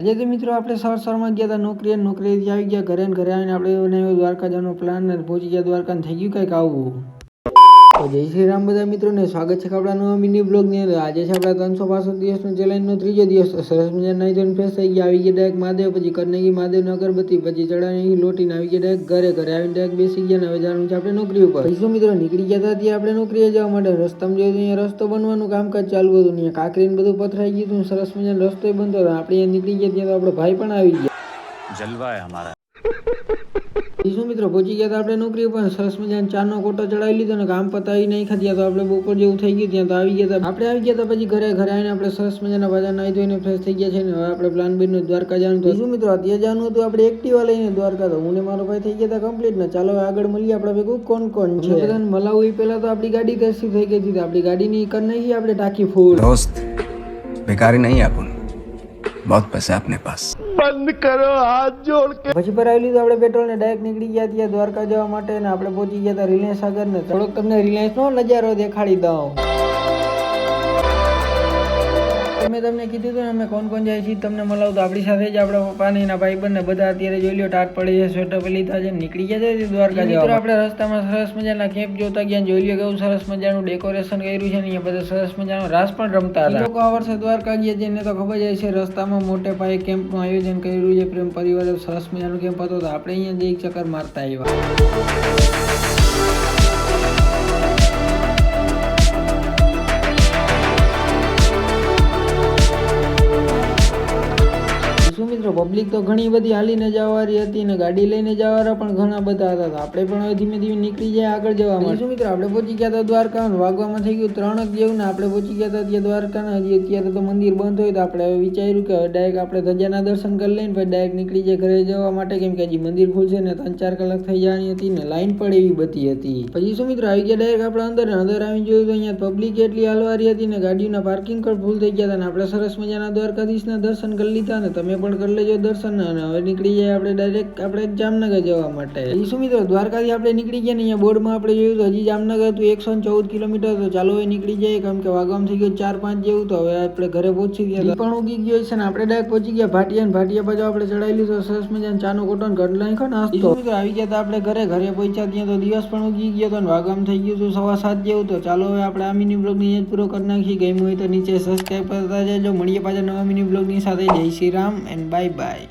આજે તો મિત્રો આપણે સવારમાં ગયા હતા નોકરીથી આવી ગયા ઘરે આવીને આપણે બનાવ્યો દ્વારકા જવાનો પ્લાન અને પહોંચી ગયા દ્વારકા થઈ ગયું કંઈક આવું. તો જય શ્રી રામ બધા મિત્રોને સ્વાગત છે આપણા નવા મિની બ્લોગની અંદર. આજે છે આપણા 365 દિવસનો ચેલેન્જનો ત્રીજો દિવસ. સરસ મજા નાઈ ધોઈને ફ્રેશ થઈ ગયા, આવી ગયા ડાયરેક્ટ મહાદેવ, પછી કરનેગી મહાદેવની અગરબત્તી, પછી ચડાવી લોટીને આવી ગયા ડાયરેક્ટ ઘરે આવીને ડાયરેક્ટ બેસી ગયા. હવે જવાનું છે આપણે નોકરી ઉપર. પછી મિત્રો નીકળી ગયા હતા ત્યાં આપણે નોકરીએ જવા માટે. રસ્તામાં જોયું અહીંયા રસ્તો બનવાનું કામકાજ ચાલુ હતું. અહીંયા કાંકરીને બધું પથરાઈ ગયું હતું, સરસ મજાનો રસ્તો બનતો હતો. આપણે અહીંયા નીકળી ગયા ત્યાં તો આપણો ભાઈ પણ આવી ગયા. જલવા હે હમારા. શું મિત્રો પહોંચી ગયા હતા આપણે નોકરી ઉપર. સરસ મજાનો ચાનો કોટો ચડાવી લીધો ને કામ પતાવી નહીં ખાધ્યા તો આપણે બપોર જેવું થઈ ગયું ત્યાં તો આવી ગયા હતા. આપણે આવી ગયા હતા પછી ઘરે આવીને આપણે સરસ મજાના બાજા નાહી ધોઈને ફ્રેશ થઈ ગયા છે ને હવે આપણે પ્લાન બન્યું દ્વારકા જવાનું. તો શું મિત્રો અત્યારે જવાનું હતું આપણે એક્ટિવા લઈને દ્વારકા. તો હું ને મારો ભાઈ થઈ ગયા હતા કમ્પ્લીટ ને. ચાલો આગળ મળીએ આપણે ભેગું કોણ છે બધાને મલાવું. એ પહેલા તો આપણી ગાડી તરસી થઈ ગઈ હતી. આપણી ગાડીની કર નહીં આપણે ટાંકી ફૂલ. दोस्त बेकारी नहीं अपन, बहुत पैसा अपने पास. બંધ કરો હાથ જોડ કે. પછી ભરાવી લીધું આપણે પેટ્રોલ ને ડાયરેક્ટ નીકળી ગયા ત્યાં દ્વારકા જવા માટે. ને આપણે પહોંચી ગયા હતા રિલાયન્સ આગળ ને થોડોક તમને રિલાયન્સ નો નજારો દેખાડી દઉં. મેં તમને કીધું હતું ને અમે કોણ જાય છે તમને મલાવું. તો આપણી સાથે જ આપણા પપ્પાની ના ભાઈબંધ ને બધા અત્યારે જોઈ લો ટાટ પડી છે, સ્વેટર પેલી લીધા છે, નીકળી ગયા છે દ્વારકા જવા. આપણે રસ્તામાં સરસ મજાના કેમ્પ જોતા ગયા, જોઈ લો કેવું સરસ મજાનું ડેકોરેશન કર્યું છે ને અહીંયા બધા સરસ મજાનો રાસ પણ રમતા હતા. લોકો આ વર્ષે દ્વારકા ગયા જેને તો ખબર જાય છે રસ્તામાં મોટે પાયે કેમ્પનું આયોજન કર્યું છે. પ્રેમ પરિવાર સરસ મજાનું કેમ્પ હતો. તો આપણે અહીંયા જ એક ચક્કર મારતા આવ્યા. મિત્રો પબ્લિક તો ઘણી બધી હાલીને જવાવાળી હતી ને ગાડી લઈને જવાવાળા પણ ઘણા બધા હતા. આપણે પણ હવે ધીમે ધીમે નીકળી જાય આગળ જવા માટે. શું મિત્રો આપણે પહોંચી ગયા હતા દ્વારકા. વાગવામાં થઈ ગયું 3 જેવું ને આપણે પહોંચી ગયા હતા ત્યાં દ્વારકાના. હજી અત્યારે તો મંદિર બંધ હોય તો આપણે હવે વિચાર્યું કે ડાયરેક્ટ આપણે ધજાના દર્શન કરી લઈને પછી ડાયરેક્ટ નીકળી જાય ઘરે જવા માટે. કેમ કે હજી મંદિર ખુલશે ને 3-4 કલાક થઈ જવાની હતી ને લાઈન પણ એવી બધી હતી. પછી શું મિત્રો આવી ગયા ડાયરેક્ટ આપણે અંદર આવીને જોયું તો અહીંયા પબ્લિક એટલી હાલવારી હતી ને ગાડીના પાર્કિંગ પણ ફૂલ થઈ ગયા હતા. ને આપણે સરસ મજાના દ્વારકાધીશના દર્શન કરી લીધા ને તમે પણ કરી લેજો દર્શન. અને હવે નીકળી જાય આપણે ડાયરેક્ટ આપણે જામનગર જવા માટે. એ શું મિત્રો દ્વારકાથી આપણે નીકળી ગયા ને અહીંયા બોર્ડમાં આપણે જોયું તો હજી જામનગર હતું 114 કિલોમીટર. તો ચાલો હવે નીકળી જાય કેમ કે વાગવામાં થઈ ગયું 4-5 જેવું. તો હવે આપણે ઘરે પહોંચી ગયા પણ ઉગી ગયો છે ને આપણે ડાયરેક્ટ પહોંચી ગયા ભાટિયા. ને ભાટિયા બાજુ આપણે ચડાવી લીધો સરસ મજાનો ચાનો કોટો ઘર નાખ્યો નાસ્તો. મિત્રો આવી ગયા હતા આપણે ઘરે પહોંચ્યા ત્યાં તો દિવસ પણ ઉગી ગયો હતો ને વાગવામાં થઈ ગયું હતું 7:15 જેવું. તો ચાલો હવે આપણે આ મિની બ્લોગની જ પૂરો કરી નાખીએ. ગમ્યું હોય તો નીચે સબસ્ક્રાઈબ કરતા જજો. મળીએ પાછા નવા મિની બ્લોગની સાથે. જય Shri Ram and bye bye.